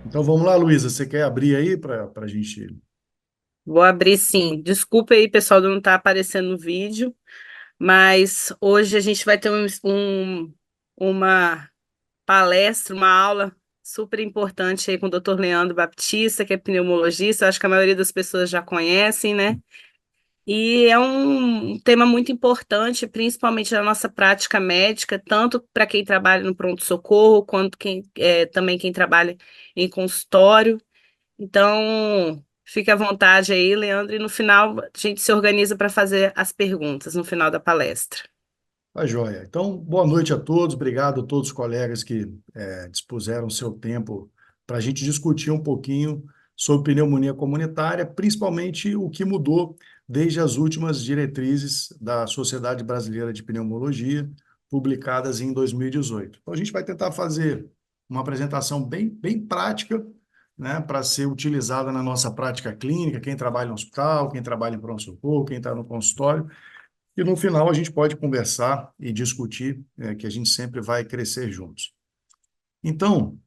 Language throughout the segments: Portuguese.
Então vamos lá, Luísa. Você quer abrir aí para a gente. Vou abrir sim. Desculpa aí, pessoal, de não estar aparecendo no vídeo, mas hoje a gente vai ter uma palestra, uma aula super importante aí com o Dr. Leandro Baptista, que é pneumologista. Acho que a maioria das pessoas já conhecem, né? E é um tema muito importante, principalmente na nossa prática médica, tanto para quem trabalha no pronto-socorro, quanto também quem trabalha em consultório. Então, fique à vontade aí, Leandro, e no final a gente se organiza para fazer as perguntas no final da palestra. Tá joia. Então, boa noite a todos. Obrigado a todos os colegas que dispuseram seu tempo para a gente discutir um pouquinho sobre pneumonia comunitária, principalmente o que mudou desde as últimas diretrizes da Sociedade Brasileira de Pneumologia, publicadas em 2018. Então, a gente vai tentar fazer uma apresentação bem prática, né, para ser utilizada na nossa prática clínica, quem trabalha no hospital, quem trabalha em pronto-socorro, quem está no consultório. E no final a gente pode conversar e discutir, que a gente sempre vai crescer juntos. Então,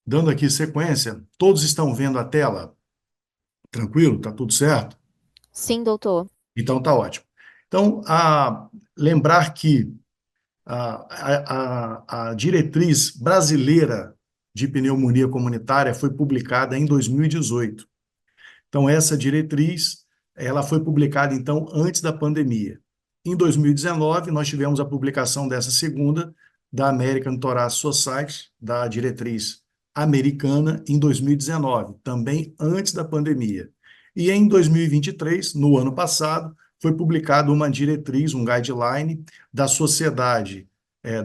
dando aqui sequência, todos estão vendo a tela? Tranquilo? Tá tudo certo? Sim, doutor. Então tá ótimo. Então, lembrar que a diretriz brasileira de pneumonia comunitária foi publicada em 2018. Então, essa diretriz, ela foi publicada, então, antes da pandemia. Em 2019, nós tivemos a publicação dessa segunda, da American Thoracic Society, da diretriz americana, em 2019, também antes da pandemia. E em 2023, no ano passado, foi publicada uma diretriz, um guideline da sociedade,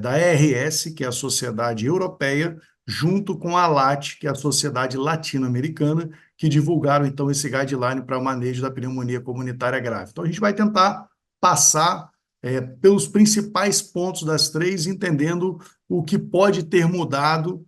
da ARS, que é a Sociedade Europeia, junto com a LAT, que é a Sociedade Latino-Americana, que divulgaram, então, esse guideline para o manejo da pneumonia comunitária grave. Então, a gente vai tentar passar pelos principais pontos das três, entendendo o que pode ter mudado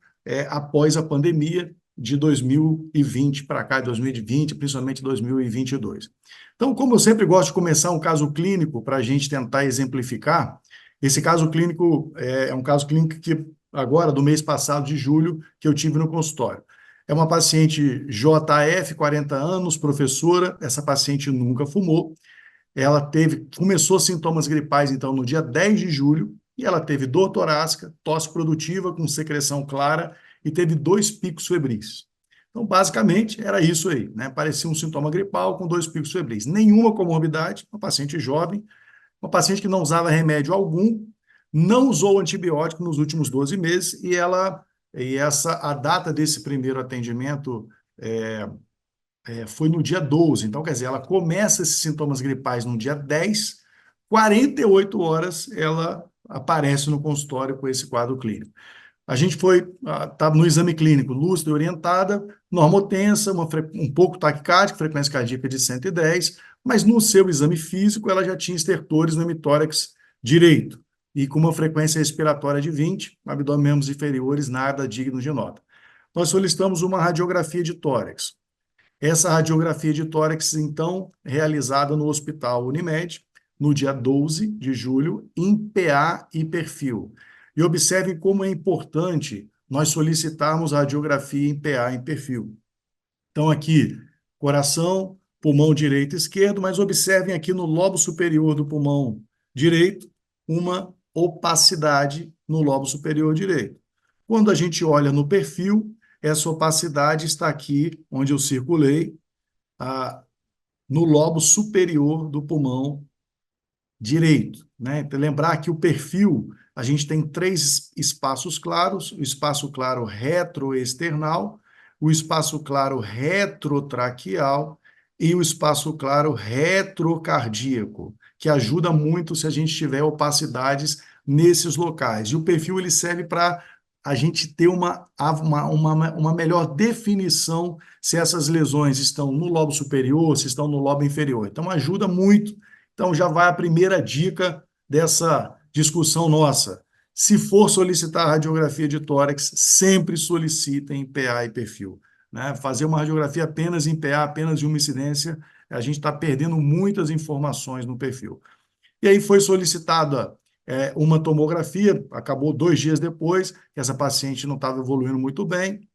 após a pandemia de 2020 para cá, 2020, principalmente 2022. Então, como eu sempre gosto de começar um caso clínico para a gente tentar exemplificar, esse caso clínico é um caso clínico que agora, do mês passado, de julho, que eu tive no consultório. É uma paciente JF, 40 anos, professora. Essa paciente nunca fumou. Começou sintomas gripais, então, no dia 10 de julho, e ela teve dor torácica, tosse produtiva com secreção clara e teve 2 picos febris. Então, basicamente, era isso aí, né? Parecia um sintoma gripal com 2 picos febris. Nenhuma comorbidade, uma paciente jovem, uma paciente que não usava remédio algum, não usou antibiótico nos últimos 12 meses, a data desse primeiro atendimento foi no dia 12. Então, quer dizer, ela começa esses sintomas gripais no dia 10, 48 horas ela aparece no consultório com esse quadro clínico. A gente estava no exame clínico, lúcida e orientada, normotensa, um pouco taquicárdica, frequência cardíaca de 110, mas no seu exame físico ela já tinha estertores no hemitórax direito e com uma frequência respiratória de 20, abdômen membros inferiores, nada digno de nota. Nós solicitamos uma radiografia de tórax. Essa radiografia de tórax, então, realizada no Hospital Unimed, no dia 12 de julho, em PA e perfil. E observem como é importante nós solicitarmos radiografia em PA e perfil. Então, aqui, coração, pulmão direito e esquerdo, mas observem aqui no lobo superior do pulmão direito, uma opacidade no lobo superior direito. Quando a gente olha no perfil, essa opacidade está aqui, onde eu circulei, ah, no lobo superior do pulmão direito, né? Então, lembrar que o perfil, a gente tem 3 espaços claros: o espaço claro retroesternal, o espaço claro retrotraqueal e o espaço claro retrocardíaco, que ajuda muito se a gente tiver opacidades nesses locais. E o perfil ele serve para a gente ter uma melhor definição se essas lesões estão no lobo superior, se estão no lobo inferior. Então, ajuda muito. Então, já vai a primeira dica dessa discussão nossa. Se for solicitar radiografia de tórax, sempre solicitem em PA e perfil, né? Fazer uma radiografia apenas em PA, apenas de uma incidência, a gente está perdendo muitas informações no perfil. E aí foi solicitada uma tomografia, acabou 2 dias depois, essa paciente não estava evoluindo muito bem,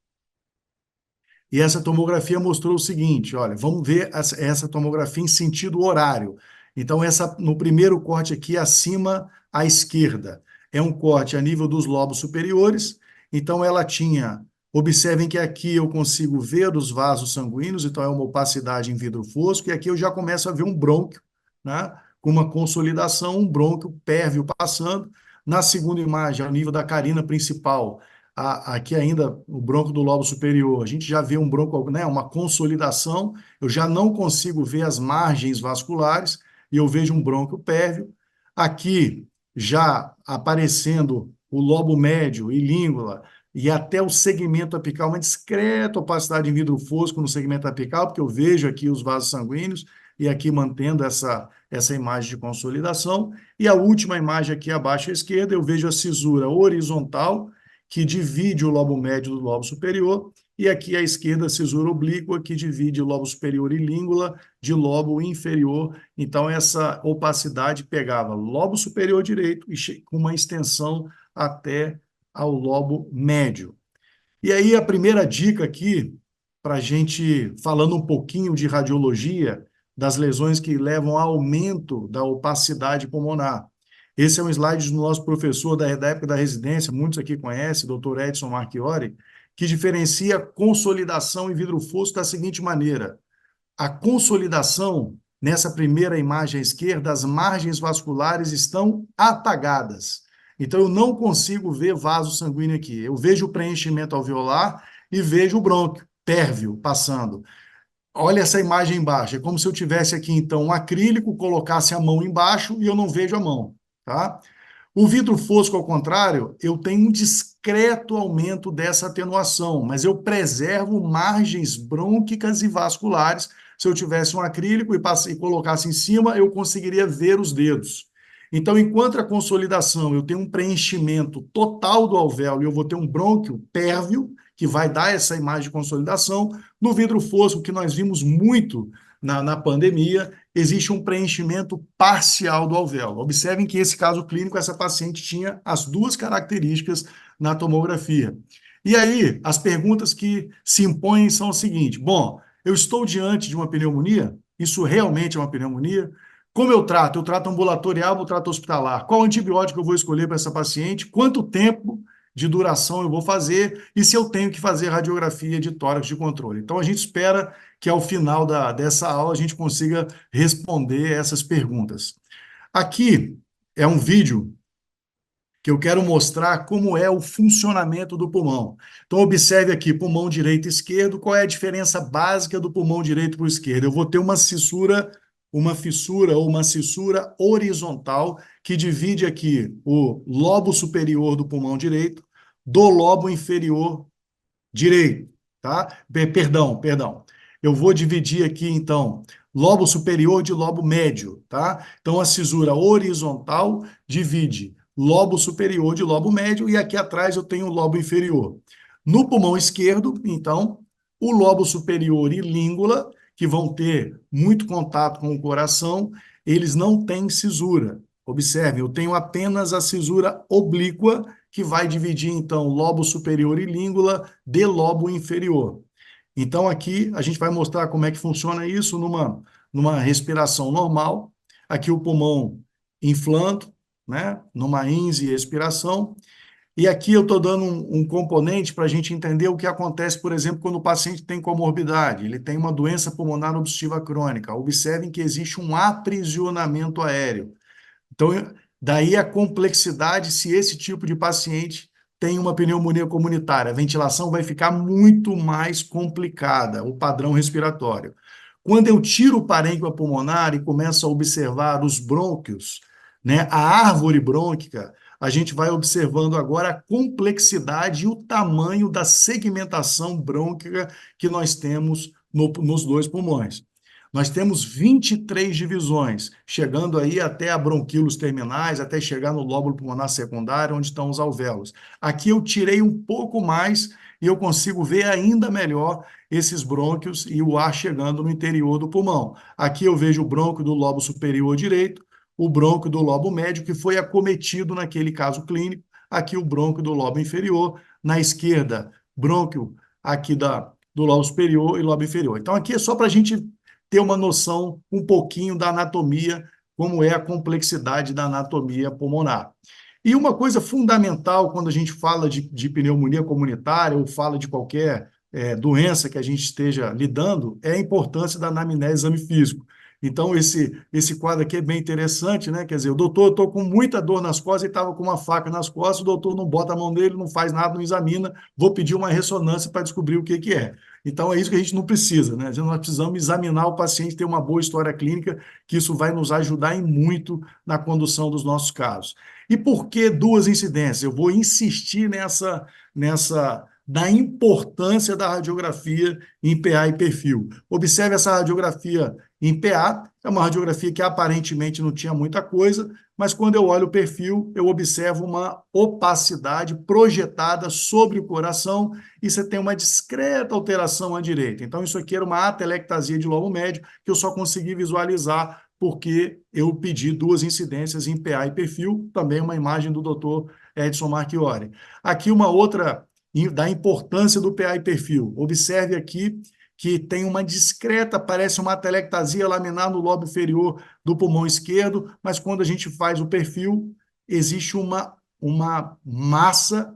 E essa tomografia mostrou o seguinte, olha, vamos ver essa tomografia em sentido horário. Então, no primeiro corte aqui, acima à esquerda, é um corte a nível dos lobos superiores. Então, ela tinha, observem que aqui eu consigo ver os vasos sanguíneos, então é uma opacidade em vidro fosco, e aqui eu já começo a ver um brônquio, né, com uma consolidação, um brônquio pérvio passando. Na segunda imagem, ao nível da carina principal, aqui ainda o bronco do lobo superior, a gente já vê um bronco, né, uma consolidação, eu já não consigo ver as margens vasculares e eu vejo um bronco pérvio. Aqui já aparecendo o lobo médio e língula e até o segmento apical, uma discreta opacidade em vidro fosco no segmento apical, porque eu vejo aqui os vasos sanguíneos e aqui mantendo essa imagem de consolidação. E a última imagem aqui abaixo à esquerda, eu vejo a cisura horizontal que divide o lobo médio do lobo superior, e aqui à esquerda a cisura oblíqua, que divide o lobo superior e língula de lobo inferior. Então, essa opacidade pegava lobo superior direito e com uma extensão até ao lobo médio. E aí, a primeira dica aqui, para a gente, falando um pouquinho de radiologia, das lesões que levam ao aumento da opacidade pulmonar. Esse é um slide do nosso professor da época da residência, muitos aqui conhecem, doutor Edson Marchiori, que diferencia consolidação em vidro fosco da seguinte maneira: a consolidação, nessa primeira imagem à esquerda, as margens vasculares estão atagadas. Então, eu não consigo ver vaso sanguíneo aqui. Eu vejo o preenchimento alveolar e vejo o brônquio pérvio passando. Olha essa imagem embaixo. É como se eu tivesse aqui, então, um acrílico, colocasse a mão embaixo e eu não vejo a mão, tá? O vidro fosco, ao contrário, eu tenho um discreto aumento dessa atenuação, mas eu preservo margens brônquicas e vasculares. Se eu tivesse um acrílico e colocasse em cima, eu conseguiria ver os dedos. Então, enquanto a consolidação eu tenho um preenchimento total do alvéolo e eu vou ter um brônquio pérvio, que vai dar essa imagem de consolidação, no vidro fosco, que nós vimos muito na pandemia, existe um preenchimento parcial do alvéolo. Observem que esse caso clínico, essa paciente tinha as duas características na tomografia. E aí, as perguntas que se impõem são o seguinte: bom, eu estou diante de uma pneumonia? Isso realmente é uma pneumonia? Como eu trato? Eu trato ambulatorial ou trato hospitalar? Qual antibiótico eu vou escolher para essa paciente? Quanto tempo de duração eu vou fazer? E se eu tenho que fazer radiografia de tórax de controle? Então, a gente espera que ao final dessa aula a gente consiga responder essas perguntas. Aqui é um vídeo que eu quero mostrar como é o funcionamento do pulmão. Então, observe aqui, pulmão direito e esquerdo, qual é a diferença básica do pulmão direito para o esquerdo? Eu vou ter uma fissura ou uma cissura horizontal que divide aqui o lobo superior do pulmão direito do lobo inferior direito, tá? Perdão. Eu vou dividir aqui, então, lobo superior de lobo médio, tá? Então, a cisura horizontal divide lobo superior de lobo médio e aqui atrás eu tenho o lobo inferior. No pulmão esquerdo, então, o lobo superior e língula, que vão ter muito contato com o coração, eles não têm cisura. Observe, eu tenho apenas a cisura oblíqua, que vai dividir, então, lobo superior e língula de lobo inferior. Então, aqui a gente vai mostrar como é que funciona isso numa respiração normal. Aqui o pulmão inflando, né? Numa ínse expiração. E aqui eu estou dando um componente para a gente entender o que acontece, por exemplo, quando o paciente tem comorbidade, ele tem uma doença pulmonar obstrutiva crônica. Observem que existe um aprisionamento aéreo. Então, daí a complexidade se esse tipo de paciente tem uma pneumonia comunitária. A ventilação vai ficar muito mais complicada, o padrão respiratório. Quando eu tiro o parênquima pulmonar e começo a observar os brônquios, né, a árvore brônquica, a gente vai observando agora a complexidade e o tamanho da segmentação brônquica que nós temos nos dois pulmões. Nós temos 23 divisões, chegando aí até a bronquíolos terminais, até chegar no lóbulo pulmonar secundário, onde estão os alvéolos. Aqui eu tirei um pouco mais e eu consigo ver ainda melhor esses brônquios e o ar chegando no interior do pulmão. Aqui eu vejo o brônquio do lobo superior direito, o brônquio do lobo médio, que foi acometido naquele caso clínico, aqui o brônquio do lobo inferior, na esquerda, brônquio aqui do lobo superior e lobo inferior. Então, aqui é só para a gente ter uma noção um pouquinho da anatomia, como é a complexidade da anatomia pulmonar. E uma coisa fundamental quando a gente fala de pneumonia comunitária ou fala de qualquer doença que a gente esteja lidando é a importância da anamnese e exame físico. Então, esse quadro aqui é bem interessante, né? Quer dizer, o doutor, eu estou com muita dor nas costas, ele estava com uma faca nas costas, o doutor não bota a mão nele, não faz nada, não examina, vou pedir uma ressonância para descobrir o que que é. Então, é isso que a gente não precisa, né? Nós precisamos examinar o paciente, ter uma boa história clínica, que isso vai nos ajudar em muito na condução dos nossos casos. E por que duas incidências? Eu vou insistir da importância da radiografia em PA e perfil. Observe essa radiografia em PA, é uma radiografia que aparentemente não tinha muita coisa, mas quando eu olho o perfil, eu observo uma opacidade projetada sobre o coração e você tem uma discreta alteração à direita. Então, isso aqui era uma atelectasia de lobo médio que eu só consegui visualizar porque eu pedi duas incidências em PA e perfil, também uma imagem do Dr. Edson Marchiori. Aqui uma outra da importância do PA e perfil. Observe aqui que tem uma discreta, parece uma atelectasia laminar no lobo inferior do pulmão esquerdo, mas quando a gente faz o perfil, existe uma massa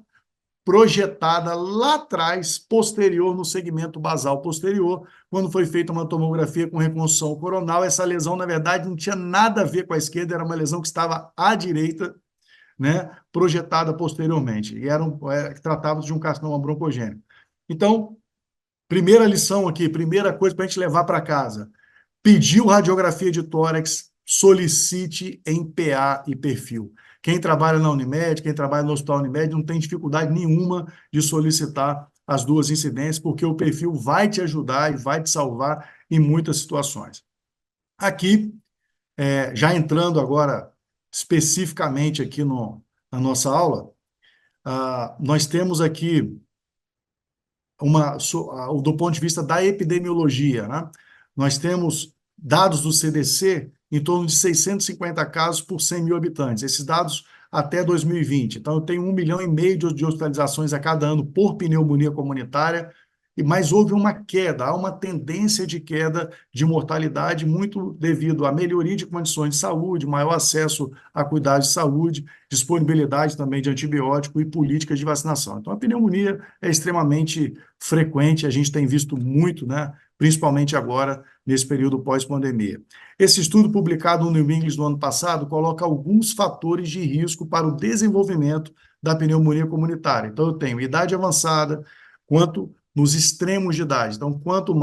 projetada lá atrás, posterior, no segmento basal posterior. Quando foi feita uma tomografia com reconstrução coronal, essa lesão, na verdade, não tinha nada a ver com a esquerda, era uma lesão que estava à direita, né, projetada posteriormente, e tratava de um carcinoma broncogênico. Então, primeira lição aqui, primeira coisa para a gente levar para casa, pediu radiografia de tórax, solicite em PA e perfil. Quem trabalha na Unimed, quem trabalha no Hospital Unimed, não tem dificuldade nenhuma de solicitar as duas incidências, porque o perfil vai te ajudar e vai te salvar em muitas situações. Aqui, já entrando agora especificamente aqui na nossa aula, nós temos aqui do ponto de vista da epidemiologia, né? Nós temos dados do CDC em torno de 650 casos por 100 mil habitantes. Esses dados até 2020. Então, eu tenho 1,5 milhão de hospitalizações a cada ano por pneumonia comunitária, mas houve uma queda, há uma tendência de queda de mortalidade muito devido à melhoria de condições de saúde, maior acesso a cuidados de saúde, disponibilidade também de antibiótico e políticas de vacinação. Então, a pneumonia é extremamente frequente, a gente tem visto muito, né, principalmente agora, nesse período pós-pandemia. Esse estudo publicado no New England no ano passado coloca alguns fatores de risco para o desenvolvimento da pneumonia comunitária. Então, eu tenho idade avançada, quanto nos extremos de idade. Então, quanto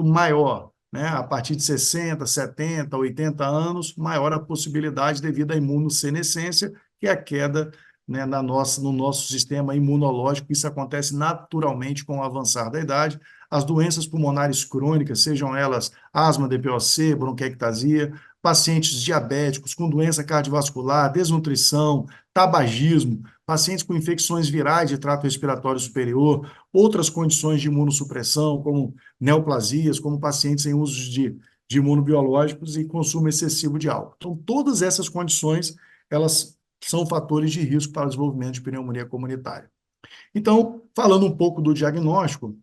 maior, né, a partir de 60, 70, 80 anos, maior a possibilidade devido à imunossenescência, que é a queda, né, no nosso sistema imunológico. Isso acontece naturalmente com o avançar da idade. As doenças pulmonares crônicas, sejam elas asma, DPOC, bronquiectasia, pacientes diabéticos com doença cardiovascular, desnutrição, tabagismo, pacientes com infecções virais de trato respiratório superior, outras condições de imunossupressão, como neoplasias, como pacientes em uso de imunobiológicos e consumo excessivo de álcool. Então, todas essas condições, elas são fatores de risco para o desenvolvimento de pneumonia comunitária. Então, falando um pouco do diagnóstico,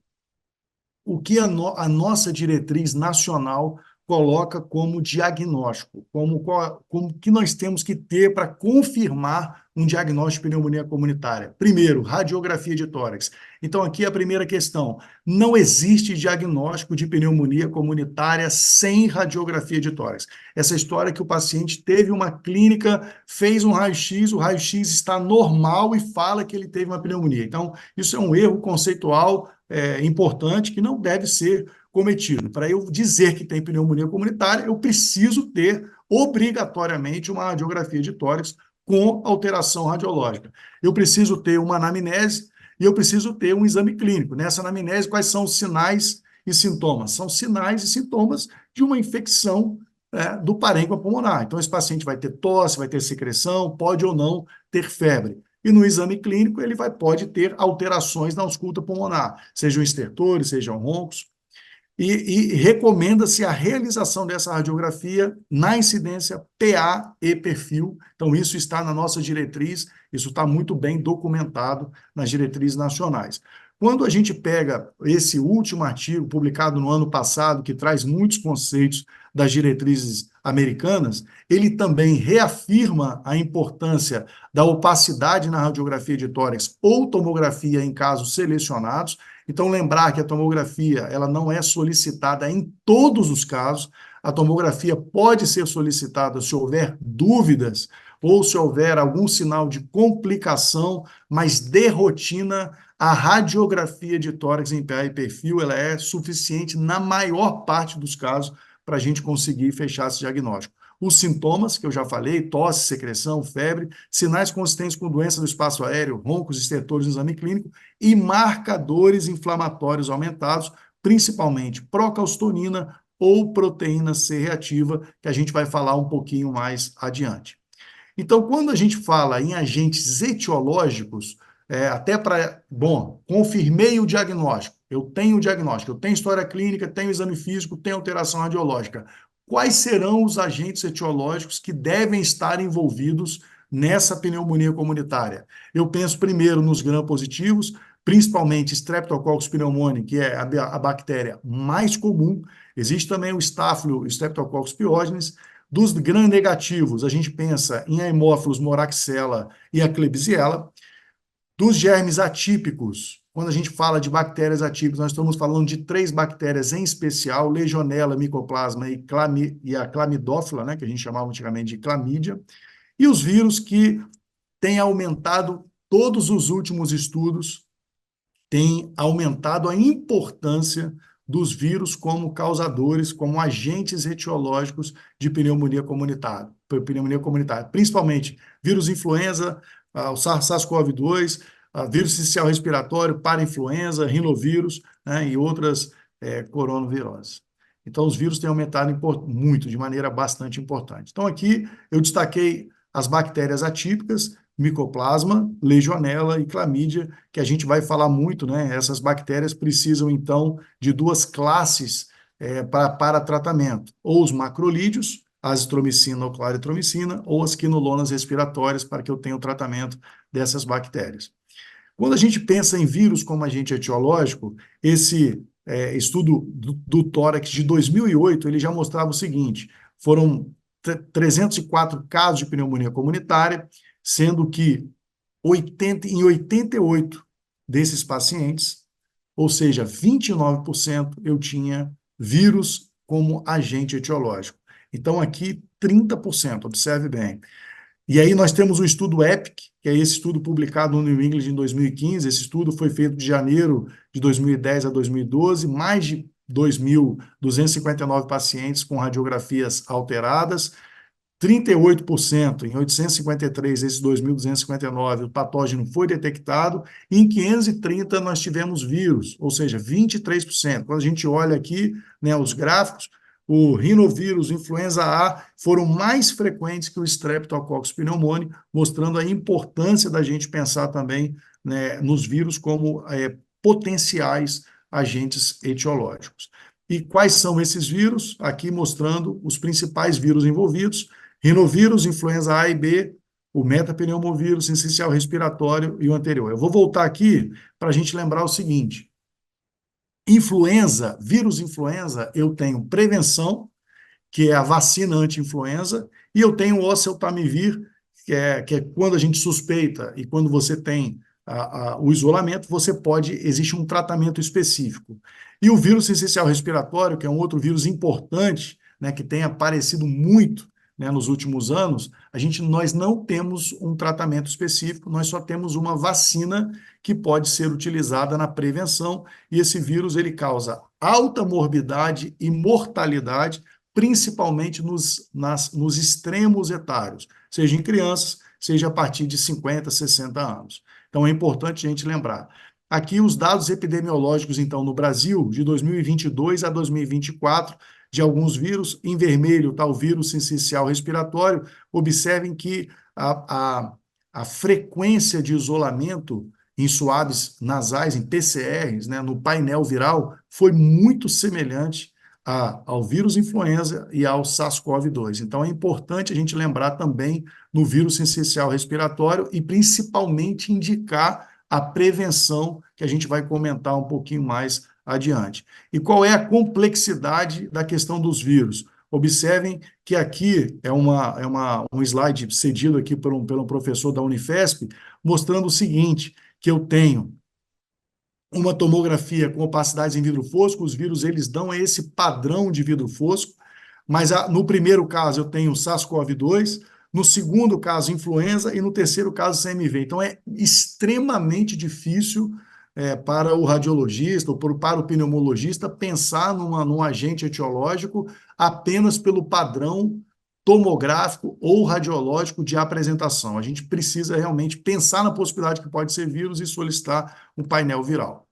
o que a nossa diretriz nacional coloca como diagnóstico, como que nós temos que ter para confirmar um diagnóstico de pneumonia comunitária. Primeiro, radiografia de tórax. Então, aqui a primeira questão, não existe diagnóstico de pneumonia comunitária sem radiografia de tórax. Essa história que o paciente teve uma clínica, fez um raio-x, o raio-x está normal e fala que ele teve uma pneumonia. Então, isso é um erro conceitual importante que não deve ser cometido. Para eu dizer que tem pneumonia comunitária, eu preciso ter obrigatoriamente uma radiografia de tórax com alteração radiológica. Eu preciso ter uma anamnese e eu preciso ter um exame clínico. Nessa anamnese, quais são os sinais e sintomas? São sinais e sintomas de uma infecção do parênquima pulmonar. Então, esse paciente vai ter tosse, vai ter secreção, pode ou não ter febre. E no exame clínico, ele pode ter alterações na ausculta pulmonar, sejam estertores, sejam roncos, e recomenda-se a realização dessa radiografia na incidência PA e perfil. Então, isso está na nossa diretriz, isso está muito bem documentado nas diretrizes nacionais. Quando a gente pega esse último artigo, publicado no ano passado, que traz muitos conceitos das diretrizes americanas, ele também reafirma a importância da opacidade na radiografia de tórax ou tomografia em casos selecionados. Então, lembrar que a tomografia ela não é solicitada em todos os casos. A tomografia pode ser solicitada se houver dúvidas ou se houver algum sinal de complicação, mas de rotina, a radiografia de tórax em PA e perfil ela é suficiente na maior parte dos casos para a gente conseguir fechar esse diagnóstico. Os sintomas, que eu já falei, tosse, secreção, febre, sinais consistentes com doença do espaço aéreo, roncos, estertores no exame clínico e marcadores inflamatórios aumentados, principalmente procalcitonina ou proteína C reativa, que a gente vai falar um pouquinho mais adiante. Então, quando a gente fala em agentes etiológicos, até para, bom, confirmei o diagnóstico, eu tenho o diagnóstico, eu tenho história clínica, tenho exame físico, tenho alteração radiológica. Quais serão os agentes etiológicos que devem estar envolvidos nessa pneumonia comunitária? Eu penso primeiro nos gram-positivos, principalmente Streptococcus pneumoniae, que é a bactéria mais comum. Existe também o Staphylo, Streptococcus pyogenes. Dos gram-negativos, a gente pensa em Haemophilus moraxella e a Klebsiella. Dos germes atípicos, quando a gente fala de bactérias atípicas, nós estamos falando de 3 bactérias em especial, Legionella, Mycoplasma e a Clamidófila, né, que a gente chamava antigamente de clamídia, e os vírus que têm aumentado, todos os últimos estudos têm aumentado a importância dos vírus como causadores, como agentes etiológicos de pneumonia comunitária, principalmente vírus influenza, o SARS-CoV-2, vírus sincicial respiratório, parainfluenza, rinovírus, né, e outras coronaviroses. Então, os vírus têm aumentado muito, de maneira bastante importante. Então, aqui eu destaquei as bactérias atípicas, Mycoplasma, Legionella e Clamídia, que a gente vai falar muito, né? Essas bactérias precisam, então, de 2 classes para tratamento, ou os macrolídeos, azitromicina ou claritromicina, ou as quinolonas respiratórias, para que eu tenha o tratamento dessas bactérias. Quando a gente pensa em vírus como agente etiológico, esse estudo do tórax de 2008, ele já mostrava o seguinte, foram 304 casos de pneumonia comunitária, sendo que em 88 desses pacientes, ou seja, 29%, eu tinha vírus como agente etiológico. Então, aqui, 30%, observe bem. E aí nós temos o estudo EPIC, que é esse estudo publicado no New England em 2015. Esse estudo foi feito de janeiro de 2010 a 2012, mais de 2.259 pacientes com radiografias alteradas, 38%, em 853, esses 2.259, o patógeno foi detectado, e em 530 nós tivemos vírus, ou seja, 23%. Quando a gente olha aqui, né, os gráficos, o rinovírus, influenza A, foram mais frequentes que o Streptococcus pneumoniae, mostrando a importância da gente pensar também, né, nos vírus como potenciais agentes etiológicos. E quais são esses vírus? Aqui mostrando os principais vírus envolvidos: rinovírus, influenza A e B, o metapneumovírus, sincicial respiratório e o anterior. Eu vou voltar aqui para a gente lembrar o seguinte: influenza, vírus influenza, eu tenho prevenção, que é a vacina anti-influenza, e eu tenho o oseltamivir, que é quando a gente suspeita e quando você tem o isolamento, existe um tratamento específico. E o vírus sincicial respiratório, que é um outro vírus importante, né, que tem aparecido muito, né, nos últimos anos, nós não temos um tratamento específico, nós só temos uma vacina que pode ser utilizada na prevenção, e esse vírus ele causa alta morbidade e mortalidade, principalmente nos extremos etários, seja em crianças, seja a partir de 50, 60 anos. Então é importante a gente lembrar. Aqui os dados epidemiológicos, então, no Brasil, de 2022 a 2024, de alguns vírus. Em vermelho está o vírus sincicial respiratório. Observem que a frequência de isolamento em suaves nasais, em PCRs, né, no painel viral, foi muito semelhante ao vírus influenza e ao SARS-CoV-2. Então, é importante a gente lembrar também no vírus sincicial respiratório e, principalmente, indicar a prevenção, que a gente vai comentar um pouquinho mais adiante. E qual é a complexidade da questão dos vírus? Observem que aqui um slide cedido aqui pelo professor da Unifesp, mostrando o seguinte, que eu tenho uma tomografia com opacidades em vidro fosco, os vírus eles dão esse padrão de vidro fosco, mas no primeiro caso eu tenho SARS-CoV-2, no segundo caso influenza e no terceiro caso CMV. Então é extremamente difícil para o radiologista ou para o pneumologista pensar num agente etiológico apenas pelo padrão tomográfico ou radiológico de apresentação. A gente precisa realmente pensar na possibilidade que pode ser vírus e solicitar um painel viral.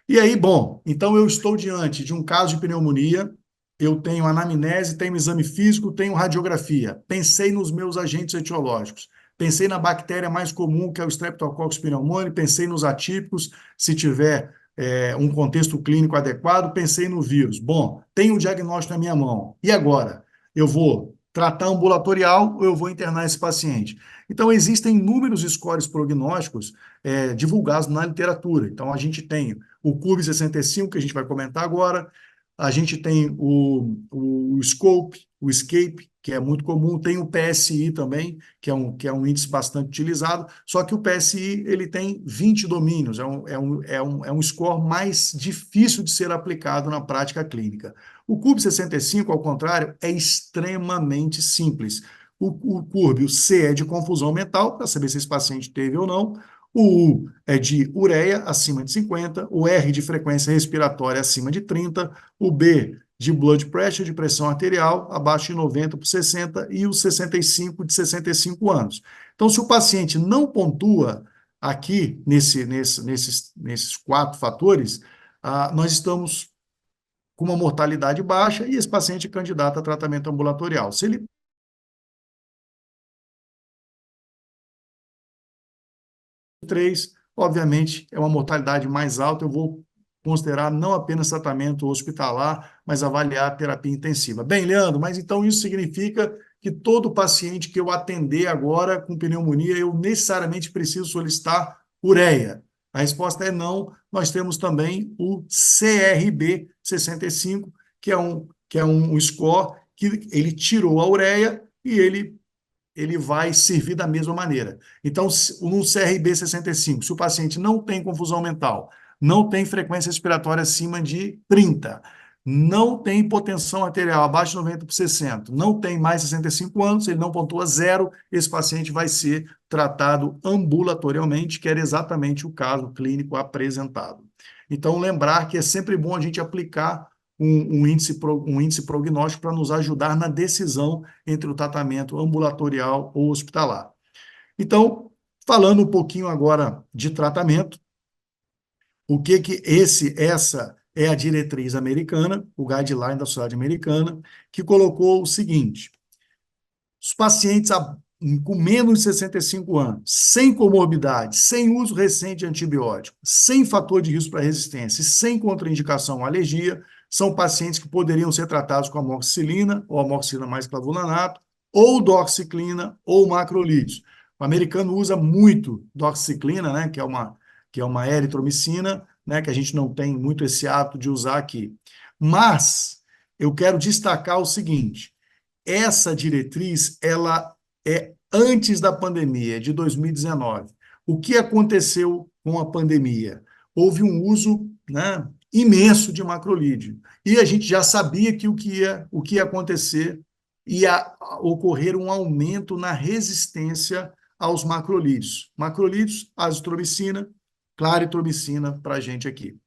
E aí, bom, então eu estou diante de um caso de pneumonia, eu tenho anamnese, tenho exame físico, tenho radiografia. Pensei nos meus agentes etiológicos. Pensei na bactéria mais comum, que é o Streptococcus pneumoniae, pensei nos atípicos, se tiver um contexto clínico adequado, pensei no vírus. Bom, tenho o diagnóstico na minha mão. E agora? Eu vou tratar ambulatorial ou eu vou internar esse paciente? Então, existem inúmeros scores prognósticos divulgados na literatura. Então, a gente tem o CURB-65, que a gente vai comentar agora, a gente tem o SCOPE, o ESCAPE, que é muito comum, tem o PSI também, que é um índice bastante utilizado, só que o PSI ele tem 20 domínios, é um score mais difícil de ser aplicado na prática clínica. O CURB-65, ao contrário, é extremamente simples. O CURB, o C é de confusão mental, para saber se esse paciente teve ou não, o U é de ureia, acima de 50, o R de frequência respiratória, acima de 30, o B de blood pressure, de pressão arterial, abaixo de 90 por 60, e o 65 de 65 anos. Então, se o paciente não pontua aqui, nesses 4 fatores, nós estamos com uma mortalidade baixa e esse paciente é candidato a tratamento ambulatorial. Se ele obviamente, é uma mortalidade mais alta, eu vou considerar não apenas tratamento hospitalar, mas avaliar a terapia intensiva. Bem, Leandro, mas então isso significa que todo paciente que eu atender agora com pneumonia, eu necessariamente preciso solicitar ureia? A resposta é não. Nós temos também o CRB-65, que é um score que ele tirou a ureia e ele vai servir da mesma maneira. Então, no CRB-65, se o paciente não tem confusão mental, não tem frequência respiratória acima de 30, não tem hipotensão arterial abaixo de 90 por 60, não tem mais 65 anos, ele não pontua 0, esse paciente vai ser tratado ambulatorialmente, que era exatamente o caso clínico apresentado. Então, lembrar que é sempre bom a gente aplicar um índice prognóstico para nos ajudar na decisão entre o tratamento ambulatorial ou hospitalar. Então, falando um pouquinho agora de tratamento, o que essa é a diretriz americana, o guideline da Sociedade Americana, que colocou o seguinte: os pacientes com menos de 65 anos, sem comorbidade, sem uso recente de antibiótico, sem fator de risco para resistência e sem contraindicação ou alergia, são pacientes que poderiam ser tratados com amoxicilina ou amoxicilina mais clavulanato, ou doxiciclina ou macrolídeos. O americano usa muito doxiciclina, né, que é uma eritromicina, né, que a gente não tem muito esse hábito de usar aqui. Mas eu quero destacar o seguinte: essa diretriz, ela é antes da pandemia, de 2019. O que aconteceu com a pandemia? Houve um uso, né, imenso de macrolídeo. E a gente já sabia que o que ia acontecer, ia ocorrer um aumento na resistência aos macrolídeos. Macrolídeos, azitromicina, claritromicina para a gente aqui.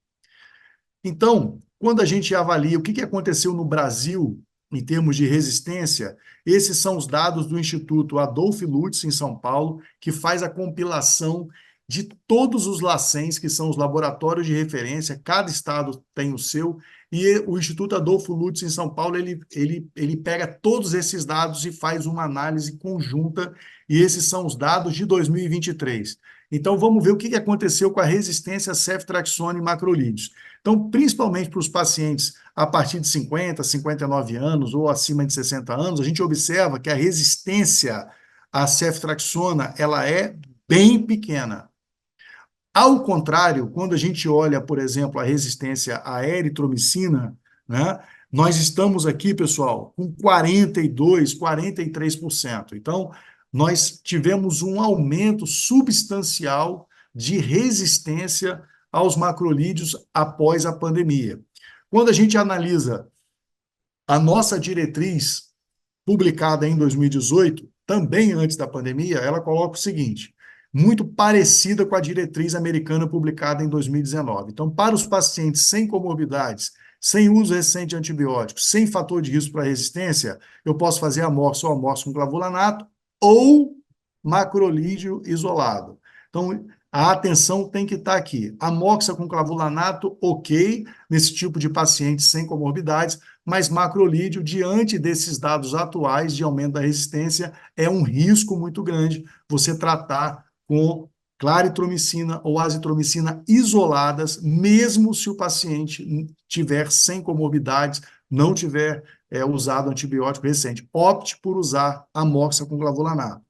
Então, quando a gente avalia o que aconteceu no Brasil em termos de resistência, esses são os dados do Instituto Adolph Lutz, em São Paulo, que faz a compilação de todos os LACENs, que são os laboratórios de referência, cada estado tem o seu, e o Instituto Adolfo Lutz, em São Paulo, ele pega todos esses dados e faz uma análise conjunta, e esses são os dados de 2023. Então, vamos ver o que aconteceu com a resistência a ceftriaxone e macrolídeos. Então, principalmente para os pacientes a partir de 50, 59 anos ou acima de 60 anos, a gente observa que a resistência à ceftriaxona ela é bem pequena. Ao contrário, quando a gente olha, por exemplo, a resistência à eritromicina, né, nós estamos aqui, pessoal, com 42%, 43%. Então, nós tivemos um aumento substancial de resistência aos macrolídeos após a pandemia. Quando a gente analisa a nossa diretriz, publicada em 2018, também antes da pandemia, ela coloca o seguinte, muito parecida com a diretriz americana publicada em 2019. Então, para os pacientes sem comorbidades, sem uso recente de antibióticos, sem fator de risco para resistência, eu posso fazer amorço ou amorço com clavulanato ou macrolídeo isolado. Então, a atenção tem que estar aqui. Amoxa com clavulanato, ok, nesse tipo de pacientes sem comorbidades, mas macrolídeo, diante desses dados atuais de aumento da resistência, é um risco muito grande você tratar com claritromicina ou azitromicina isoladas, mesmo se o paciente tiver sem comorbidades, não tiver usado antibiótico recente. Opte por usar amoxa com clavulanato.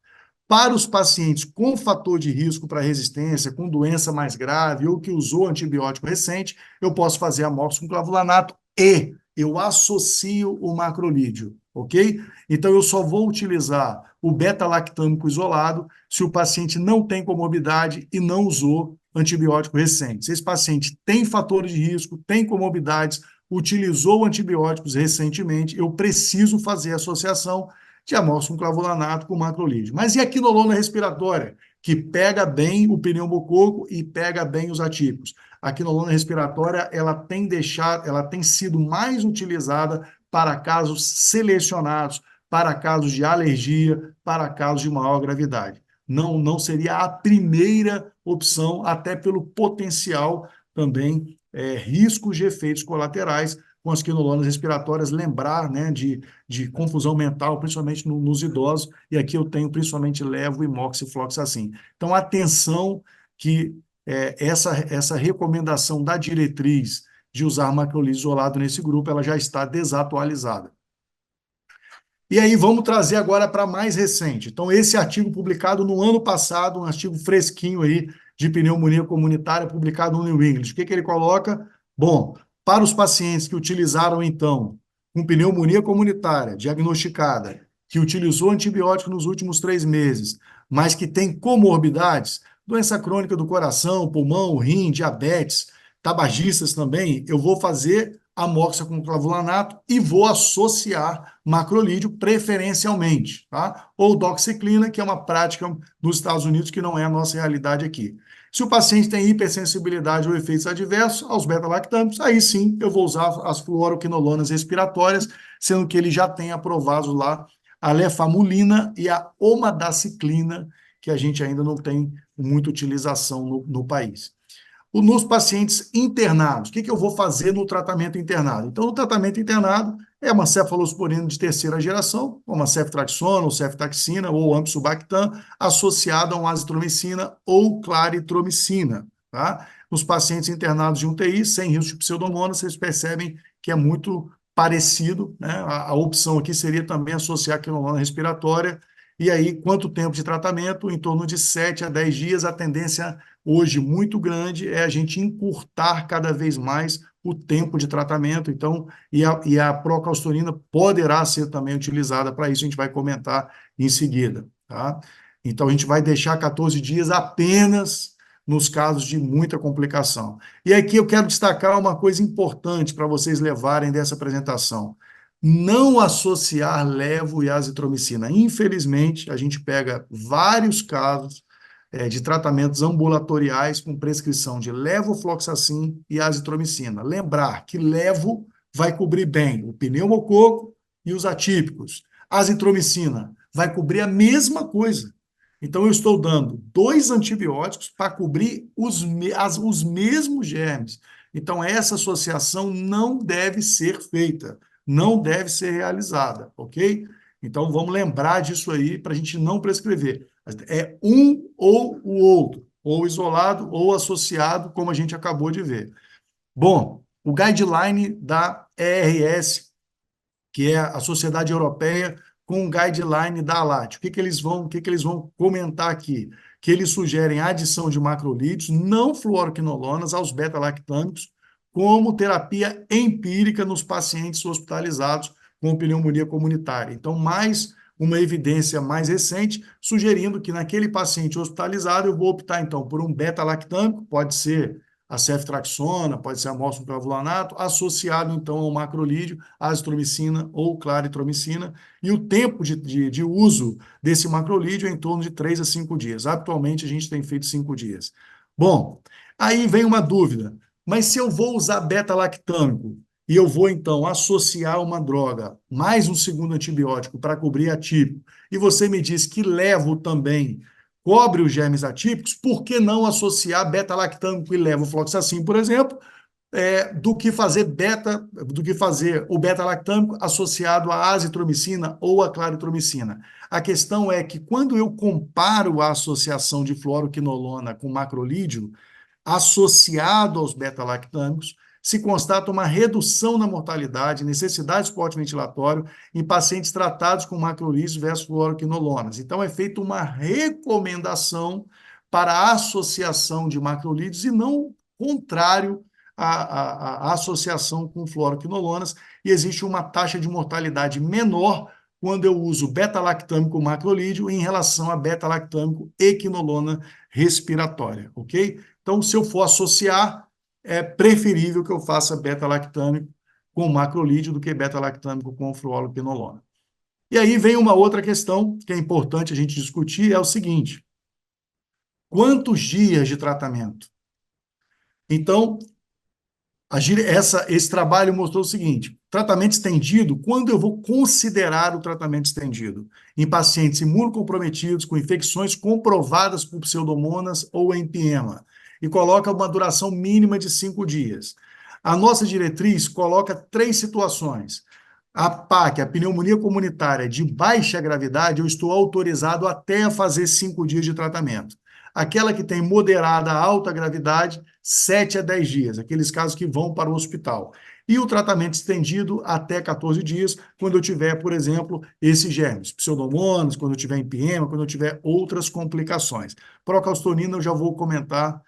Para os pacientes com fator de risco para resistência, com doença mais grave ou que usou antibiótico recente, eu posso fazer amorço com clavulanato e eu associo o macrolídeo, ok? Então, eu só vou utilizar o beta-lactâmico isolado se o paciente não tem comorbidade e não usou antibiótico recente. Se esse paciente tem fatores de risco, tem comorbidades, utilizou antibióticos recentemente, eu preciso fazer a associação de amostra com clavulanato com macrolídeo. Mas e a quinolona respiratória, que pega bem o pneumococo e pega bem os atípicos? A quinolona respiratória, ela tem sido mais utilizada para casos selecionados, para casos de alergia, para casos de maior gravidade. Não seria a primeira opção, até pelo potencial também riscos de efeitos colaterais com as quinolonas respiratórias, lembrar, né, de confusão mental, principalmente nos idosos, e aqui eu tenho principalmente levo e moxifloxacin. Então, atenção que essa recomendação da diretriz de usar macrolídeo isolado nesse grupo, ela já está desatualizada. E aí vamos trazer agora para mais recente. Então, esse artigo publicado no ano passado, um artigo fresquinho aí de pneumonia comunitária, publicado no New England. O que ele coloca? Bom, para os pacientes que utilizaram, então, com pneumonia comunitária diagnosticada, que utilizou antibiótico nos últimos 3 meses, mas que tem comorbidades, doença crônica do coração, pulmão, rim, diabetes, tabagistas também, eu vou fazer amoxa com clavulanato e vou associar macrolídeo preferencialmente, tá? Ou doxiciclina, que é uma prática dos Estados Unidos que não é a nossa realidade aqui. Se o paciente tem hipersensibilidade ou efeitos adversos aos beta-lactâmicos, aí sim eu vou usar as fluoroquinolonas respiratórias, sendo que ele já tem aprovado lá a lefamulina e a omadaciclina, que a gente ainda não tem muita utilização no país. Nos pacientes internados, o que eu vou fazer no tratamento internado? Então, no tratamento internado é uma cefalosporina de terceira geração, uma ceftraxona, ou ceftaxina, ou ampicilbactam, associada a uma azitromicina ou claritromicina, tá? Nos pacientes internados de UTI, sem risco de pseudomonas, vocês percebem que é muito parecido, né? A opção aqui seria também associar a quinolona respiratória. E aí, quanto tempo de tratamento? Em torno de 7 a 10 dias. A tendência hoje muito grande é a gente encurtar cada vez mais o tempo de tratamento. Então, e a procalcitonina poderá ser também utilizada para isso, a gente vai comentar em seguida, tá? Então, a gente vai deixar 14 dias apenas nos casos de muita complicação. E aqui eu quero destacar uma coisa importante para vocês levarem dessa apresentação. Não associar levo e azitromicina. Infelizmente, a gente pega vários casos de tratamentos ambulatoriais com prescrição de levofloxacin e azitromicina. Lembrar que levo vai cobrir bem o pneumococo e os atípicos. Azitromicina vai cobrir a mesma coisa. Então, eu estou dando 2 antibióticos para cobrir os mesmos germes. Então, essa associação não deve ser feita, não deve ser realizada, ok? Então, vamos lembrar disso aí para a gente não prescrever. É um ou o outro, ou isolado ou associado, como a gente acabou de ver. Bom, o guideline da ERS, que é a Sociedade Europeia, com o guideline da ALAT. O que eles vão comentar aqui? que eles sugerem a adição de macrolídeos não fluoroquinolonas aos beta-lactâmicos como terapia empírica nos pacientes hospitalizados com pneumonia comunitária. Então, mais uma evidência mais recente, sugerindo que naquele paciente hospitalizado eu vou optar, então, por um beta-lactâmico, pode ser a ceftriaxona, pode ser a clavulanato, associado, então, ao macrolídeo, azitromicina ou claritromicina, e o tempo de uso desse macrolídeo é em torno de 3 a 5 dias. Atualmente, a gente tem feito 5 dias. Bom, aí vem uma dúvida, mas se eu vou usar beta-lactâmico, e eu vou, então, associar uma droga, mais um segundo antibiótico para cobrir atípico, e você me diz que levo também, cobre os germes atípicos, por que não associar beta-lactâmico e levofloxacin, por exemplo, do que fazer o beta-lactâmico associado à azitromicina ou à claritromicina? A questão é que quando eu comparo a associação de fluoroquinolona com macrolídeo, associado aos beta-lactâmicos, se constata uma redução na mortalidade, necessidade de suporte ventilatório em pacientes tratados com macrolídeos versus fluoroquinolonas. Então, é feita uma recomendação para a associação de macrolídeos e não contrário à associação com fluoroquinolonas, e existe uma taxa de mortalidade menor quando eu uso beta-lactâmico macrolídeo em relação a beta-lactâmico e quinolona respiratória, ok? Então, se eu for associar, é preferível que eu faça beta-lactâmico com macrolídeo do que beta-lactâmico com fluoroquinolona. E aí vem uma outra questão que é importante a gente discutir, é o seguinte: quantos dias de tratamento? Então, esse trabalho mostrou o seguinte: tratamento estendido, quando eu vou considerar o tratamento estendido? Em pacientes imunocomprometidos, com infecções comprovadas por pseudomonas ou empiema, e coloca uma duração mínima de 5 dias. A nossa diretriz coloca 3 situações. A PAC, a pneumonia comunitária de baixa gravidade, eu estou autorizado até a fazer 5 dias de tratamento. Aquela que tem moderada a alta gravidade, 7 a 10 dias, aqueles casos que vão para o hospital. E o tratamento estendido até 14 dias, quando eu tiver, por exemplo, esses germes, pseudomonas, quando eu tiver empiema, quando eu tiver outras complicações. Procalcitonina eu já vou comentar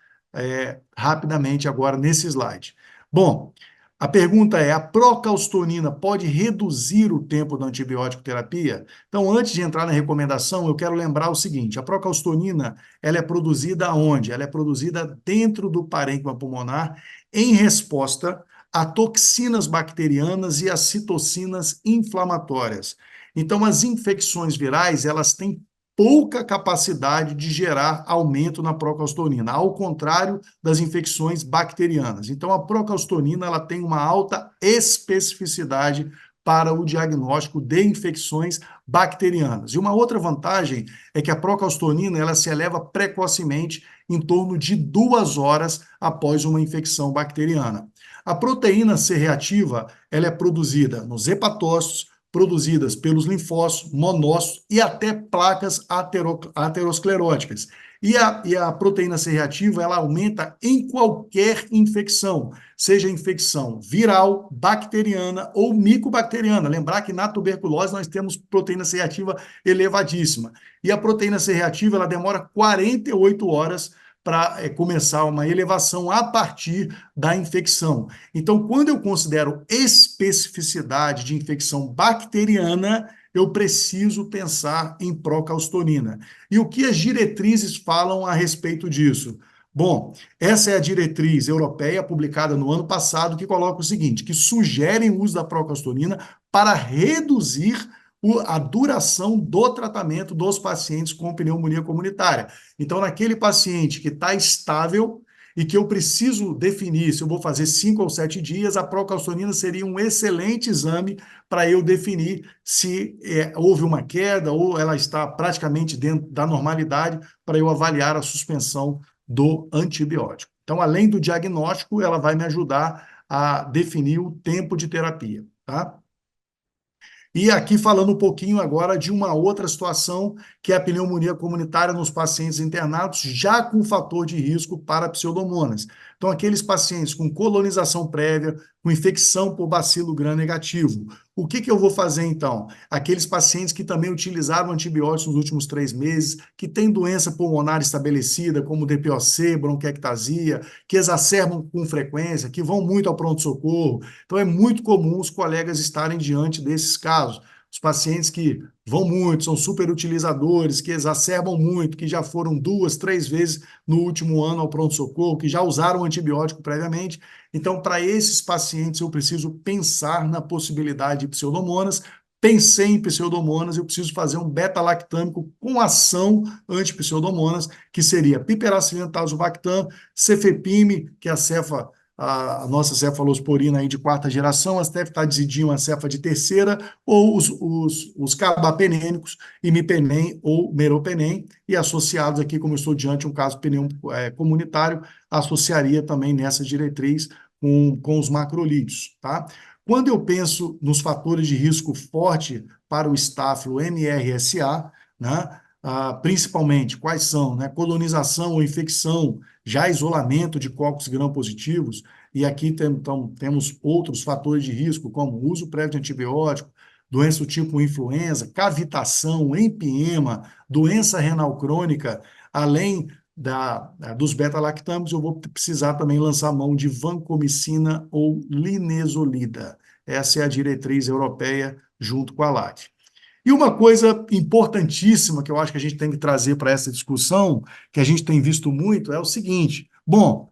rapidamente agora nesse slide. Bom, a pergunta é: a procalcitonina pode reduzir o tempo da antibiótico terapia? Então, antes de entrar na recomendação, eu quero lembrar o seguinte: a procalcitonina, ela é produzida onde? Ela é produzida dentro do parênquima pulmonar em resposta a toxinas bacterianas e a citocinas inflamatórias. Então, as infecções virais, elas têm pouca capacidade de gerar aumento na procalcitonina, ao contrário das infecções bacterianas. Então, a procalcitonina ela tem uma alta especificidade para o diagnóstico de infecções bacterianas. E uma outra vantagem é que a procalcitonina ela se eleva precocemente, em torno de 2 horas após uma infecção bacteriana. A proteína C reativa ela é produzida nos hepatócitos, produzidas pelos linfócitos, monócitos e até placas ateroscleróticas. E a proteína C reativa, ela aumenta em qualquer infecção, seja infecção viral, bacteriana ou micobacteriana. Lembrar que na tuberculose nós temos proteína C reativa elevadíssima. E a proteína C reativa, ela demora 48 horas para começar uma elevação a partir da infecção. Então, quando eu considero especificidade de infecção bacteriana, eu preciso pensar em procalcitonina. E o que as diretrizes falam a respeito disso? Bom, essa é a diretriz europeia publicada no ano passado, que coloca o seguinte, que sugere o uso da procalcitonina para reduzir a duração do tratamento dos pacientes com pneumonia comunitária. Então, naquele paciente que está estável e que eu preciso definir se eu vou fazer 5 ou 7 dias, a procalcitonina seria um excelente exame para eu definir se houve uma queda ou ela está praticamente dentro da normalidade para eu avaliar a suspensão do antibiótico. Então, além do diagnóstico, ela vai me ajudar a definir o tempo de terapia, tá? E aqui falando um pouquinho agora de uma outra situação, que é a pneumonia comunitária nos pacientes internados, já com fator de risco para pseudomonas. Então, aqueles pacientes com colonização prévia, com infecção por bacilo gram-negativo. O que eu vou fazer, então? Aqueles pacientes que também utilizaram antibióticos nos últimos 3 meses, que têm doença pulmonar estabelecida, como DPOC, bronquiectasia, que exacerbam com frequência, que vão muito ao pronto-socorro. Então, é muito comum os colegas estarem diante desses casos. Os pacientes que vão muito, são superutilizadores, que exacerbam muito, que já foram 2, 3 vezes no último ano ao pronto-socorro, que já usaram antibiótico previamente. Então, para esses pacientes, eu preciso pensar na possibilidade de pseudomonas. Pensei em pseudomonas, eu preciso fazer um beta-lactâmico com ação anti-pseudomonas, que seria piperacillin, tazobactam, cefepime, que é a nossa cefalosporina aí de 4ª geração, a ceftazidime, a cefa de 3ª, ou os carbapenêmicos, imipenem ou meropenem, e associados aqui, como eu estou diante de um caso pneu comunitário, associaria também nessa diretriz com os macrolídeos, tá? Quando eu penso nos fatores de risco forte para o estáfilo MRSA, né, principalmente, quais são? Né, colonização ou infecção, já isolamento de cocos gram-positivos, e aqui então, temos outros fatores de risco, como uso prévio de antibiótico, doença do tipo influenza, cavitação, empiema, doença renal crônica, além dos beta-lactâmicos, eu vou precisar também lançar mão de vancomicina ou linezolida. Essa é a diretriz europeia junto com a LAT. E uma coisa importantíssima que eu acho que a gente tem que trazer para essa discussão, que a gente tem visto muito, é o seguinte: bom,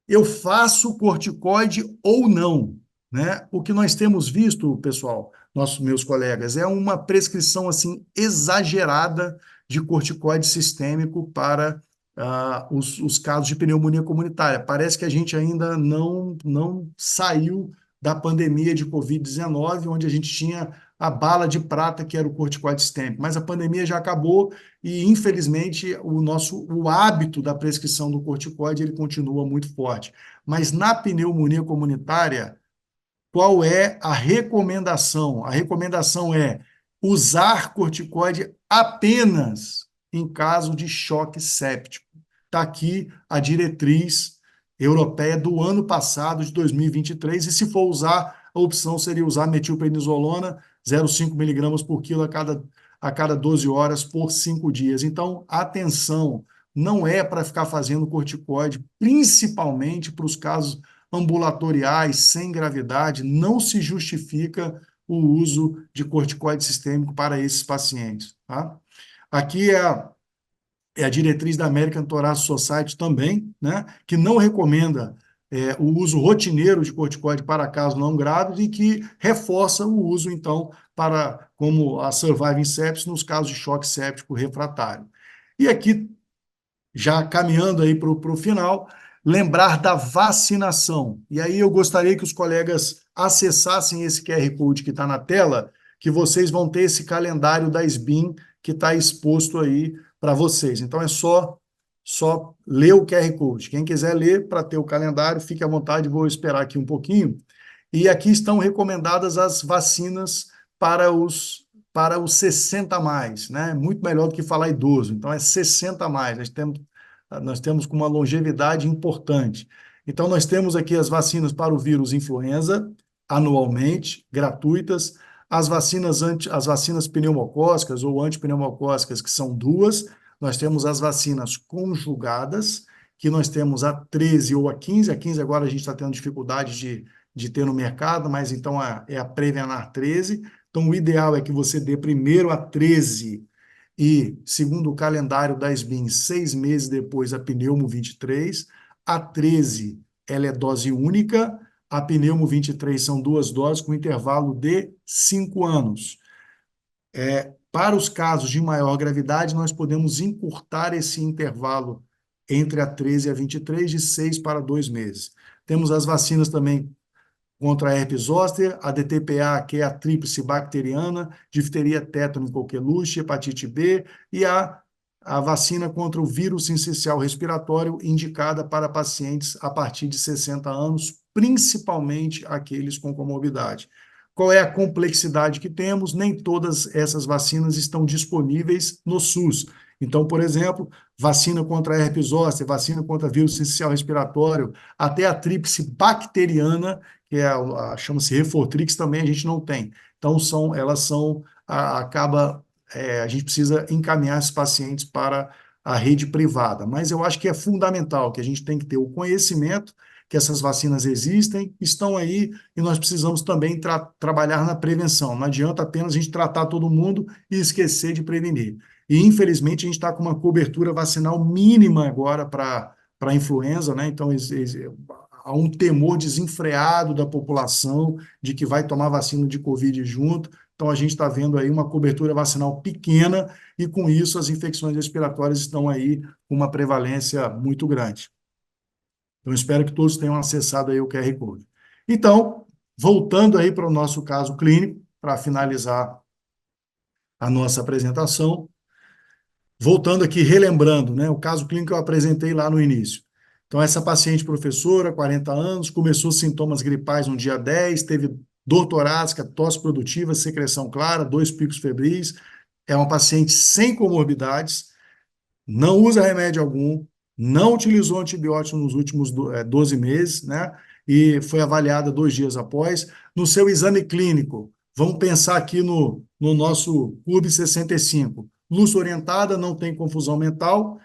eu faço corticoide ou não, né? O que nós temos visto, pessoal, meus colegas, é uma prescrição assim exagerada de corticoide sistêmico para os casos de pneumonia comunitária. Parece que a gente ainda não saiu da pandemia de Covid-19, onde a gente tinha a bala de prata, que era o corticoide sistêmico. Mas a pandemia já acabou e, infelizmente, o hábito da prescrição do corticoide ele continua muito forte. Mas na pneumonia comunitária, qual é a recomendação? A recomendação é usar corticoide apenas em caso de choque séptico. Está aqui a diretriz europeia do ano passado, de 2023, e se for usar, a opção seria usar metilprednisolona, 0,5 miligramas por quilo a cada 12 horas por 5 dias. Então, atenção, não é para ficar fazendo corticoide, principalmente para os casos ambulatoriais, sem gravidade, não se justifica o uso de corticoide sistêmico para esses pacientes. Tá? Aqui é a diretriz da American Thoracic Society também, né, que não recomenda o uso rotineiro de corticoide para casos não graves e que reforça o uso, então, como a Surviving Sepsis nos casos de choque séptico refratário. E aqui, já caminhando aí para o final, lembrar da vacinação. E aí eu gostaria que os colegas acessassem esse QR Code que está na tela, que vocês vão ter esse calendário da SBIM que está exposto aí para vocês. Então é só ler o QR Code. Quem quiser ler para ter o calendário, fique à vontade, vou esperar aqui um pouquinho. E aqui estão recomendadas as vacinas para os 60 a mais, né? Muito melhor do que falar idoso. Então é 60 a mais. Nós temos com uma longevidade importante. Então nós temos aqui as vacinas para o vírus influenza, anualmente, gratuitas, as vacinas pneumocócicas ou antipneumocócicas, que são 2, nós temos as vacinas conjugadas, que nós temos a 13 ou a 15 agora a gente está tendo dificuldade de ter no mercado, mas então é a Prevenar 13, então o ideal é que você dê primeiro a 13 e, segundo o calendário da SBIM, 6 meses depois a Pneumo 23, a 13 ela é dose única, a Pneumo 23 são 2 doses com intervalo de 5 anos. Para os casos de maior gravidade, nós podemos encurtar esse intervalo entre a 13 e a 23 de 6 para 2 meses. Temos as vacinas também contra a herpes zoster, a DTPA, que é a tríplice bacteriana, difteria, tétano, coqueluche, hepatite B, e a vacina contra o vírus sincicial respiratório, indicada para pacientes a partir de 60 anos, principalmente aqueles com comorbidade. Qual é a complexidade que temos? Nem todas essas vacinas estão disponíveis no SUS. Então, por exemplo, vacina contra a herpes zoster, vacina contra vírus essencial respiratório, até a tríplice bacteriana, que é chama-se Refortrix, também a gente não tem. Então, elas são, a gente precisa encaminhar esses pacientes para a rede privada. Mas eu acho que é fundamental que a gente tem que ter o conhecimento que essas vacinas existem, estão aí, e nós precisamos também trabalhar na prevenção. Não adianta apenas a gente tratar todo mundo e esquecer de prevenir. E, infelizmente, a gente está com uma cobertura vacinal mínima agora para a influenza, né? Então, há um temor desenfreado da população de que vai tomar vacina de Covid junto. Então, a gente está vendo aí uma cobertura vacinal pequena e, com isso, as infecções respiratórias estão aí com uma prevalência muito grande. Então, espero que todos tenham acessado aí o QR Code. Então, voltando aí para o nosso caso clínico, para finalizar a nossa apresentação, voltando aqui, relembrando, né, o caso clínico que eu apresentei lá no início. Então, essa paciente professora, 40 anos, começou sintomas gripais no dia 10, teve dor torácica, tosse produtiva, secreção clara, 2 picos febris, é uma paciente sem comorbidades, não usa remédio algum, não utilizou antibiótico nos últimos 12 meses, né? E foi avaliada 2 dias após. No seu exame clínico, vamos pensar aqui no nosso CUB 65. Luz orientada, não tem confusão mental,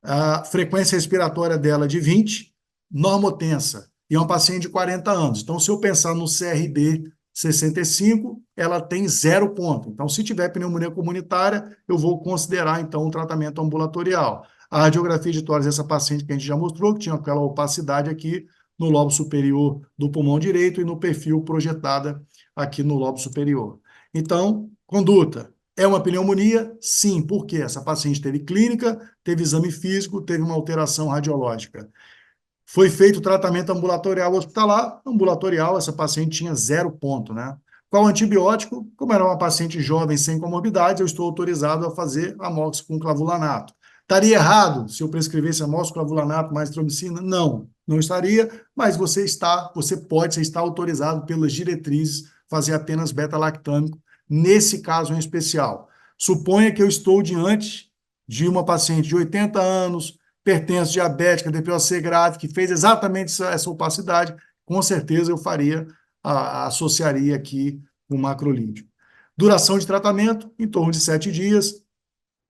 a frequência respiratória dela de 20, normotensa, e é uma paciente de 40 anos. Então, se eu pensar no CRD 65, ela tem 0 ponto. Então, se tiver pneumonia comunitária, eu vou considerar, então, um tratamento ambulatorial. A radiografia de tórax dessa paciente que a gente já mostrou, que tinha aquela opacidade aqui no lobo superior do pulmão direito e no perfil projetada aqui no lobo superior. Então, conduta. É uma pneumonia? Sim. Por quê? Essa paciente teve clínica, teve exame físico, teve uma alteração radiológica. Foi feito o tratamento ambulatorial hospitalar, ambulatorial, essa paciente tinha 0 ponto, né? Qual antibiótico? Como era uma paciente jovem sem comorbidades, eu estou autorizado a fazer amox com clavulanato. Estaria errado se eu prescrevesse amox com clavulanato mais tromicina? Não, não estaria, mas você está autorizado pelas diretrizes fazer apenas beta-lactâmico nesse caso em especial. Suponha que eu estou diante de uma paciente de 80 anos, hipertenso, diabética, DPOC grave, que fez exatamente essa opacidade, com certeza eu associaria aqui o macrolídeo. Duração de tratamento, em torno de 7 dias.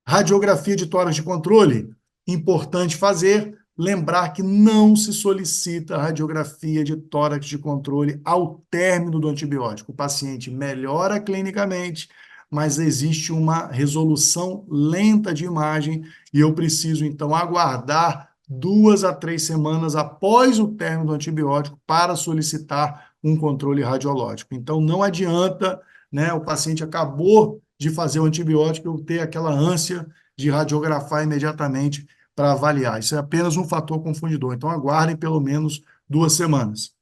Radiografia de tórax de controle, importante fazer, lembrar que não se solicita radiografia de tórax de controle ao término do antibiótico. O paciente melhora clinicamente, mas existe uma resolução lenta de imagem e eu preciso, então, aguardar 2 a 3 semanas após o término do antibiótico para solicitar um controle radiológico. Então, não adianta, né, o paciente acabou de fazer o antibiótico, eu ter aquela ânsia de radiografar imediatamente para avaliar. Isso é apenas um fator confundidor. Então, aguardem pelo menos 2 semanas.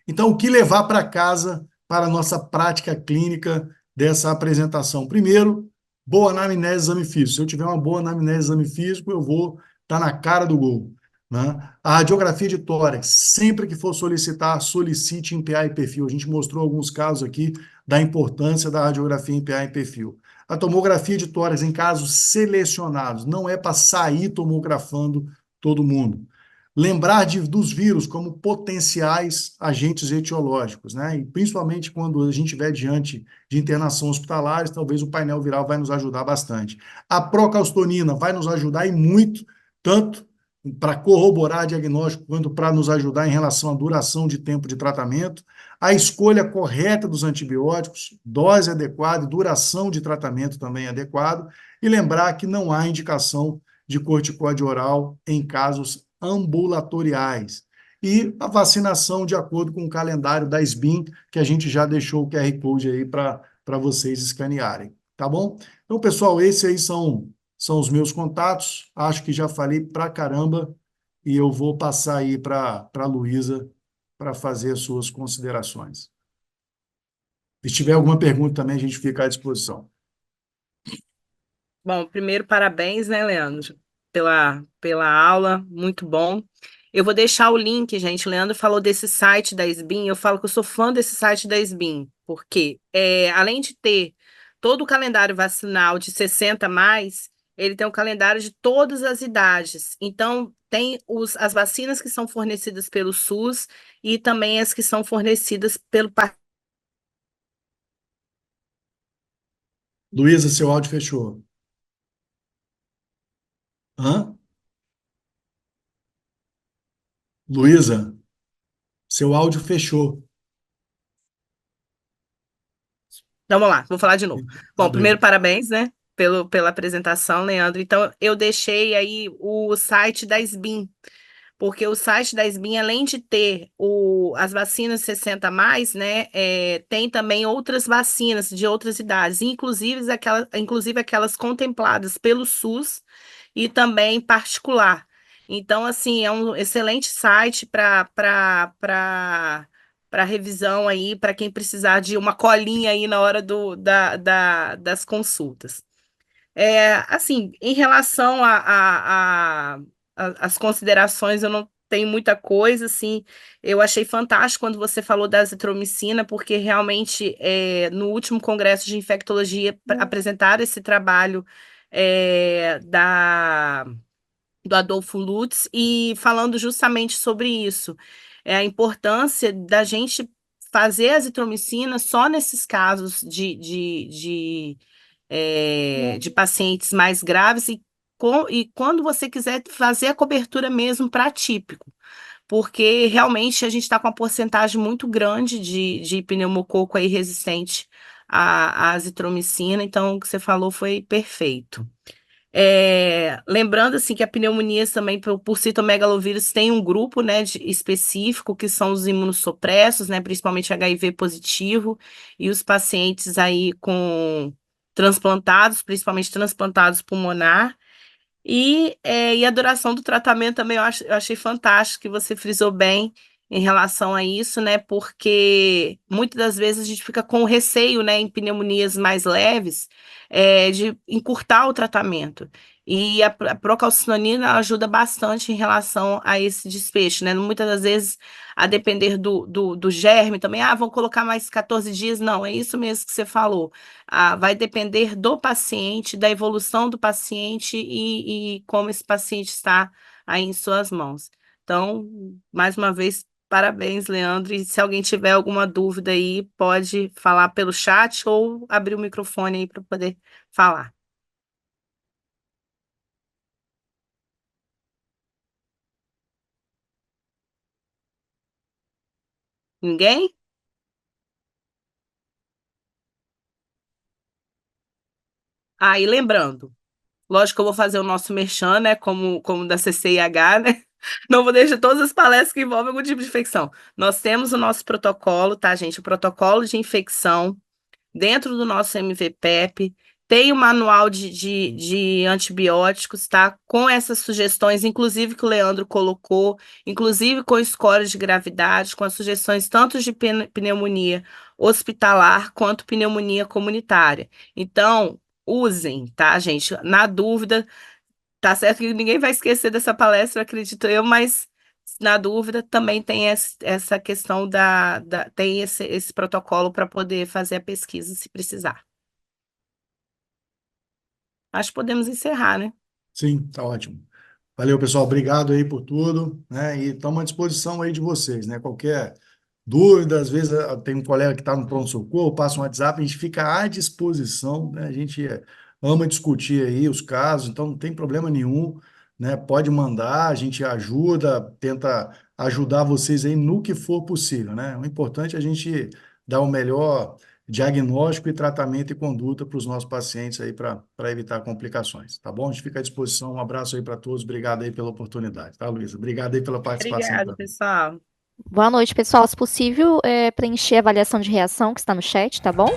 Então, o que levar para casa para a nossa prática clínica dessa apresentação? Primeiro, boa anamnese, exame físico. Se eu tiver uma boa anamnese, exame físico, eu vou estar na cara do gol, né? A radiografia de tórax, sempre que for solicitar, solicite em PA e perfil. A gente mostrou alguns casos aqui da importância da radiografia em PA e perfil. A tomografia de tórax em casos selecionados, não é para sair tomografando todo mundo. Lembrar dos vírus como potenciais agentes etiológicos, né? E principalmente quando a gente estiver diante de internação hospitalares, talvez o painel viral vai nos ajudar bastante. A procalcitonina vai nos ajudar e muito, tanto para corroborar diagnóstico quanto para nos ajudar em relação à duração de tempo de tratamento. A escolha correta dos antibióticos, dose adequada e duração de tratamento também adequado. E lembrar que não há indicação de corticoide oral em casos ambulatoriais. E a vacinação de acordo com o calendário da SBIM, que a gente já deixou o QR Code aí para vocês escanearem, tá bom? Então, pessoal, esses aí são os meus contatos. Acho que já falei pra caramba e eu vou passar aí para a Luísa para fazer as suas considerações. Se tiver alguma pergunta também, a gente fica à disposição. Bom, primeiro, parabéns, né, Leandro, pela aula, muito bom. Eu vou deixar o link, gente. O Leandro falou desse site da SBIM. Eu falo que eu sou fã desse site da SBIM, porque além de ter todo o calendário vacinal de 60 mais, ele tem um calendário de todas as idades. Então, tem as vacinas que são fornecidas pelo SUS e também as que são fornecidas pelo Luísa, seu áudio fechou. Hã? Luísa, seu áudio fechou. Vamos lá, vou falar de novo. Bom, primeiro, Abriu. parabéns, né, pela apresentação, Leandro. Então, eu deixei aí o site da SBIM, porque o site da SBIM, além de ter as vacinas 60 a mais, né, tem também outras vacinas de outras idades, inclusive aquelas contempladas pelo SUS e também particular. Então, assim, é um excelente site para revisão aí, para quem precisar de uma colinha aí na hora das consultas. Assim, em relação às considerações, eu não tenho muita coisa, assim, eu achei fantástico quando você falou da azitromicina, porque realmente no último congresso de infectologia apresentaram esse trabalho do Adolfo Lutz e falando justamente sobre isso, a importância da gente fazer a azitromicina só nesses casos de pacientes mais graves e quando você quiser fazer a cobertura mesmo para atípico, porque realmente a gente está com uma porcentagem muito grande de pneumococo aí resistente à azitromicina, então o que você falou foi perfeito. Lembrando assim que a pneumonia também por citomegalovírus tem um grupo, né, específico que são os imunossupressos, né, principalmente HIV positivo e os pacientes aí com transplantados, principalmente transplantados pulmonar. E a duração do tratamento também eu achei fantástico que você frisou bem em relação a isso, né? Porque muitas das vezes a gente fica com receio, né, em pneumonias mais leves, de encurtar o tratamento. E a procalcitonina ajuda bastante em relação a esse desfecho, né? Muitas das vezes, a depender do germe também, vão colocar mais 14 dias. Não, é isso mesmo que você falou. Vai depender do paciente, da evolução do paciente e como esse paciente está aí em suas mãos. Então, mais uma vez, parabéns, Leandro. E se alguém tiver alguma dúvida aí, pode falar pelo chat ou abrir o microfone aí para poder falar. Ninguém? E lembrando, lógico que eu vou fazer o nosso merchan, né? Como da CCIH, né? Não vou deixar todas as palestras que envolvem algum tipo de infecção. Nós temos o nosso protocolo, tá, gente? O protocolo de infecção dentro do nosso MVPEP. Tem o manual de antibióticos, tá? Com essas sugestões, inclusive que o Leandro colocou, inclusive com scores de gravidade, com as sugestões tanto de pneumonia hospitalar quanto pneumonia comunitária. Então, usem, tá, gente? Na dúvida, tá certo que ninguém vai esquecer dessa palestra, acredito eu, mas na dúvida também tem essa questão tem esse protocolo para poder fazer a pesquisa se precisar. Acho que podemos encerrar, né? Sim, tá ótimo. Valeu, pessoal. Obrigado aí por tudo, né? E estamos à disposição aí de vocês, né? Qualquer dúvida, às vezes tem um colega que está no pronto-socorro, passa um WhatsApp, a gente fica à disposição, né? A gente ama discutir aí os casos, então não tem problema nenhum, né? Pode mandar, a gente ajuda, tenta ajudar vocês aí no que for possível, né? O importante é a gente dar o melhor diagnóstico e tratamento e conduta para os nossos pacientes aí para evitar complicações, tá bom? A gente fica à disposição. Um abraço aí para todos. Obrigado aí pela oportunidade, tá, Luísa? Obrigado aí pela participação Obrigada, também. pessoal. Boa noite, pessoal. Se possível, preencher a avaliação de reação que está no chat, tá bom?